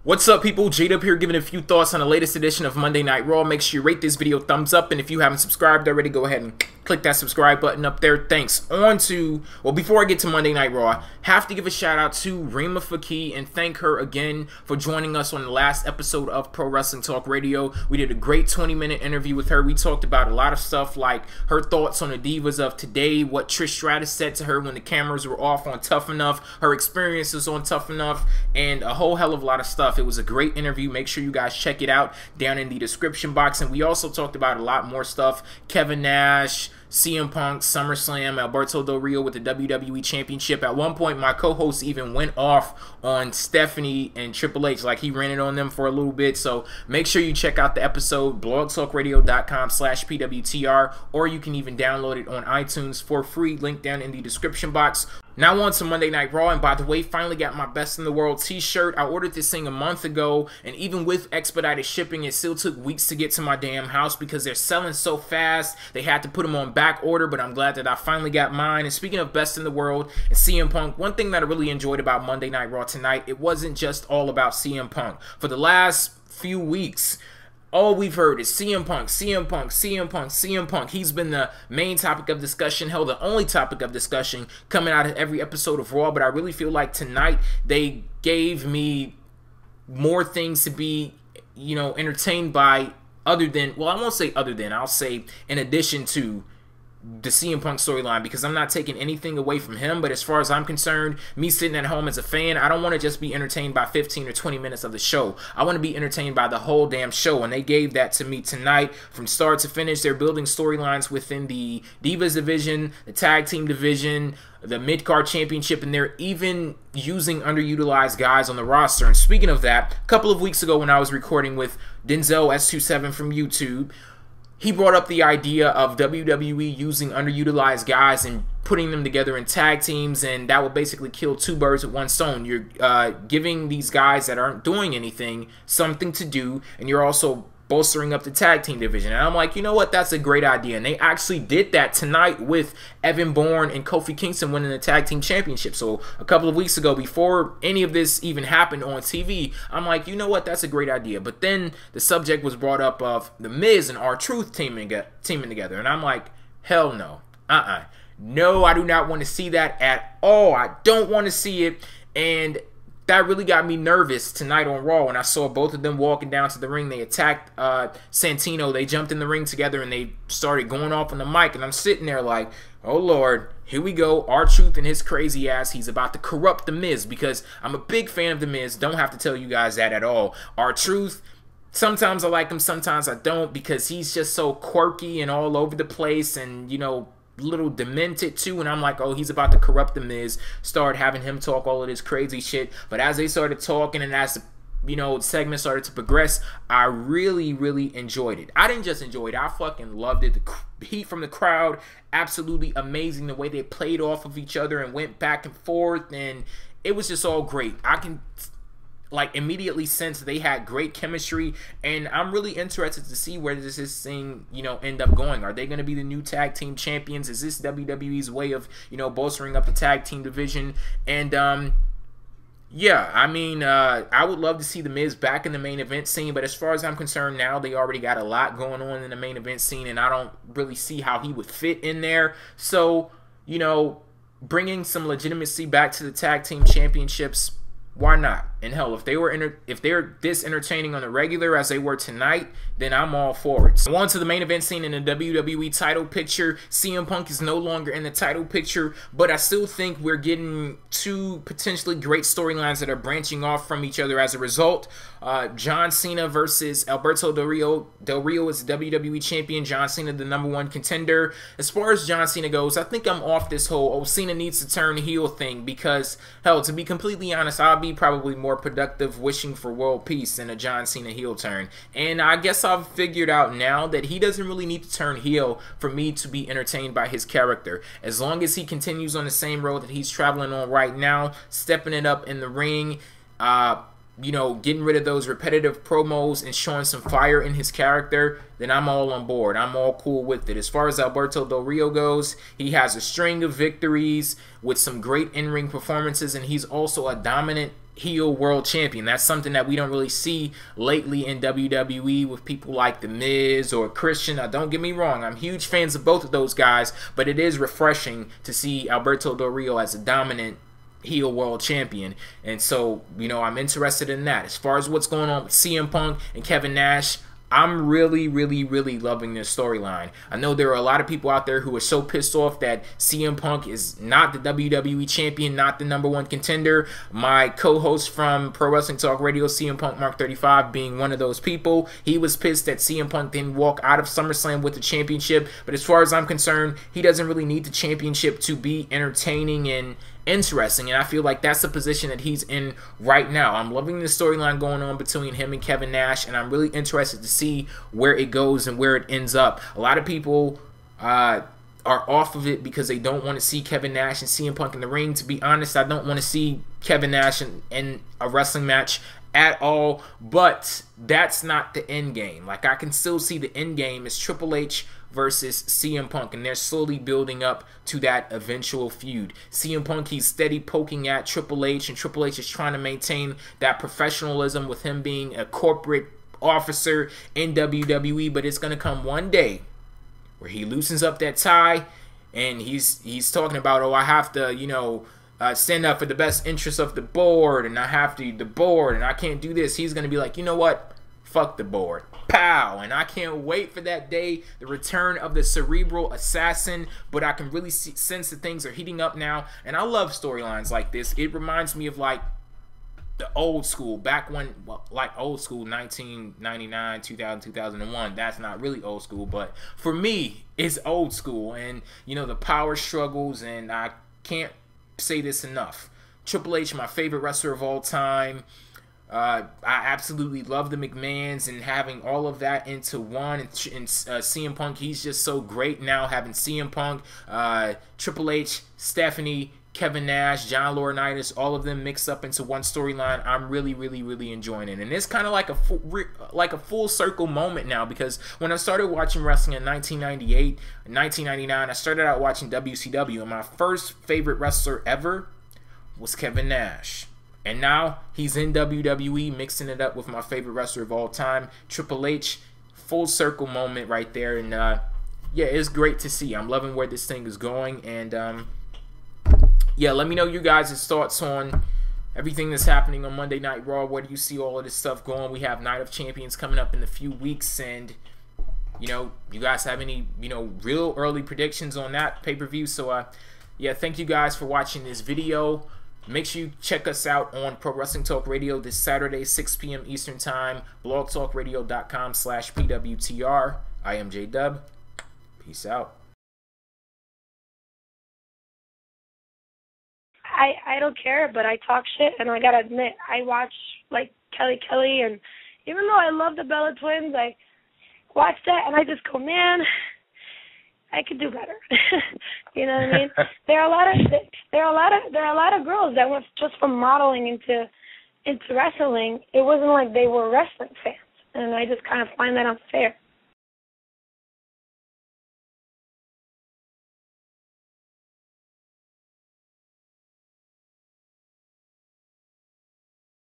What's up, people? J-Dub here, giving a few thoughts on the latest edition of Monday Night Raw. Make sure you rate this video thumbs up, and if you haven't subscribed already, go ahead and click that subscribe button up there. Thanks. On to, well, before I get to Monday Night Raw, have to give a shout out to Rima Fakih and thank her again for joining us on the last episode of Pro Wrestling Talk Radio. We did a great 20-minute interview with her. We talked about a lot of stuff like her thoughts on the Divas of today, what Trish Stratus said to her when the cameras were off on Tough Enough, her experiences on Tough Enough, and a whole hell of a lot of stuff. It was a great interview. Make sure you guys check it out down in the description box. And we also talked about a lot more stuff. Kevin Nash, CM Punk, SummerSlam, Alberto Del Rio with the WWE Championship. At one point, my co-host even went off on Stephanie and Triple H, like he ranted on them for a little bit. So make sure you check out the episode, blogtalkradio.com/PWTR, or you can even download it on iTunes for free, link down in the description box. Now on to Monday Night Raw, and by the way, finally got my Best in the World t-shirt. I ordered this thing a month ago, and even with expedited shipping, it still took weeks to get to my damn house because they're selling so fast. They had to put them on back order, but I'm glad that I finally got mine. And speaking of Best in the World and CM Punk, one thing that I really enjoyed about Monday Night Raw tonight, it wasn't just all about CM Punk. For the last few weeks, all we've heard is CM Punk, CM Punk, CM Punk, CM Punk. He's been the main topic of discussion, hell, the only topic of discussion coming out of every episode of Raw. But I really feel like tonight they gave me more things to be, you know, entertained by, other than, well, I won't say other than, I'll say in addition to the CM Punk storyline, because I'm not taking anything away from him. But as far as I'm concerned, me sitting at home as a fan, I don't want to just be entertained by 15 or 20 minutes of the show. I want to be entertained by the whole damn show, and they gave that to me tonight from start to finish. They're building storylines within the Divas division, the tag team division, the mid-card championship, and they're even using underutilized guys on the roster. And speaking of that, a couple of weeks ago when I was recording with Denzel S27 from YouTube, he brought up the idea of WWE using underutilized guys and putting them together in tag teams, and that would basically kill two birds with one stone. You're giving these guys that aren't doing anything something to do, and you're also bolstering up the tag team division. And I'm like, you know what, that's a great idea. And they actually did that tonight with Evan Bourne and Kofi Kingston winning the tag team championship. So a couple of weeks ago, before any of this even happened on TV, I'm like, you know what, that's a great idea. But then the subject was brought up of The Miz and R-Truth teaming together, and I'm like, hell no. No, I do not want to see that at all. I don't want to see it. And that really got me nervous tonight on Raw when I saw both of them walking down to the ring. They attacked Santino. They jumped in the ring together, and they started going off on the mic. And I'm sitting there like, oh, Lord, here we go. R-Truth and his crazy ass. He's about to corrupt The Miz, because I'm a big fan of The Miz. Don't have to tell you guys that at all. R-Truth, sometimes I like him, sometimes I don't, because he's just so quirky and all over the place and, you know, little demented too. And I'm like, oh, he's about to corrupt The Miz, start having him talk all of this crazy shit. But as they started talking and as the, you know, segment started to progress, I really enjoyed it. I didn't just enjoy it, I fucking loved it. The heat from the crowd, absolutely amazing. The way they played off of each other and went back and forth, and it was just all great. I can like immediately sense they had great chemistry, and I'm really interested to see where this thing, you know, end up going. Are they going to be the new tag team champions? Is this WWE's way of, you know, bolstering up the tag team division? And yeah, I mean, I would love to see The Miz back in the main event scene, but as far as I'm concerned now, they already got a lot going on in the main event scene, and I don't really see how he would fit in there. So, you know, bringing some legitimacy back to the tag team championships, why not? And hell, if they're this entertaining on the regular as they were tonight, then I'm all for it. So on to the main event scene in the WWE title picture. CM Punk is no longer in the title picture, but I still think we're getting two potentially great storylines that are branching off from each other as a result. John Cena versus Alberto Del Rio. Del Rio is the WWE champion. John Cena, the #1 contender. As far as John Cena goes, I think I'm off this whole, oh, Cena needs to turn heel thing, because, hell, to be completely honest, I'll be probably more productive wishing for world peace than a John Cena heel turn. And I guess I've figured out now that he doesn't really need to turn heel for me to be entertained by his character. As long as he continues on the same road that he's traveling on right now, stepping it up in the ring, you know, getting rid of those repetitive promos and showing some fire in his character, then I'm all on board. I'm all cool with it. As far as Alberto Del Rio goes, he has a string of victories with some great in-ring performances, and he's also a dominant heel world champion. That's something that we don't really see lately in WWE with people like The Miz or Christian. Now, don't get me wrong, I'm huge fans of both of those guys, but it is refreshing to see Alberto Del Rio as a dominant heel world champion. And so, you know, I'm interested in that. As far as what's going on with CM Punk and Kevin Nash, I'm really loving this storyline. I know there are a lot of people out there who are so pissed off that CM Punk is not the WWE champion, not the #1 contender. My co-host from Pro Wrestling Talk Radio, CM Punk Mark 35, being one of those people. He was pissed that CM Punk didn't walk out of SummerSlam with the championship. But as far as I'm concerned, he doesn't really need the championship to be entertaining and interesting, and I feel like that's the position that he's in right now. I'm loving the storyline going on between him and Kevin Nash, and I'm really interested to see where it goes and where it ends up. A lot of people are off of it because they don't want to see Kevin Nash and CM Punk in the ring. To be honest, I don't want to see Kevin Nash in a wrestling match at all, but that's not the end game. Like, I can still see the end game is Triple H versus CM Punk, and they're slowly building up to that eventual feud. CM Punk, he's steady poking at Triple H, and Triple H is trying to maintain that professionalism with him being a corporate officer in WWE, but it's going to come one day where he loosens up that tie, and he's talking about, oh, I have to, you know, stand up for the best interest of the board, and I have to the board, and I can't do this. He's going to be like, you know what? Fuck the board. Pow! And I can't wait for that day, the return of the cerebral assassin. But I can really sense that things are heating up now, and I love storylines like this. It reminds me of like the old school, back when, well, like old school, 1999, 2000, 2001. That's not really old school, but for me, it's old school. And you know, the power struggles, and I can't say this enough. Triple H, my favorite wrestler of all time. I absolutely love the McMahons, and having all of that into one, and CM Punk, he's just so great now, having CM Punk, Triple H, Stephanie, Kevin Nash, John Laurinaitis, all of them mixed up into one storyline. I'm really enjoying it, and it's kind of like a full circle moment now, because when I started watching wrestling in 1998, 1999, I started out watching WCW, and my first favorite wrestler ever was Kevin Nash. And now he's in WWE, mixing it up with my favorite wrestler of all time, Triple H. Full circle moment right there. And yeah, it's great to see. I'm loving where this thing is going. And yeah, let me know you guys' thoughts on everything that's happening on Monday Night Raw. Where do you see all of this stuff going? We have Night of Champions coming up in a few weeks. And, you know, you guys have any, you know, real early predictions on that pay-per-view? So, yeah, thank you guys for watching this video. Make sure you check us out on Pro Wrestling Talk Radio this Saturday, 6 p.m. Eastern Time, blogtalkradio.com/PWTR. I am J-Dub. Peace out. I don't care, but I talk shit, and I gotta admit, I watch, like, Kelly, and even though I love the Bella Twins, I watch that, and I just go, man, I could do better. You know what I mean? There are a lot of girls that went just from modeling into wrestling. It wasn't like they were wrestling fans, and I just kind of find that unfair.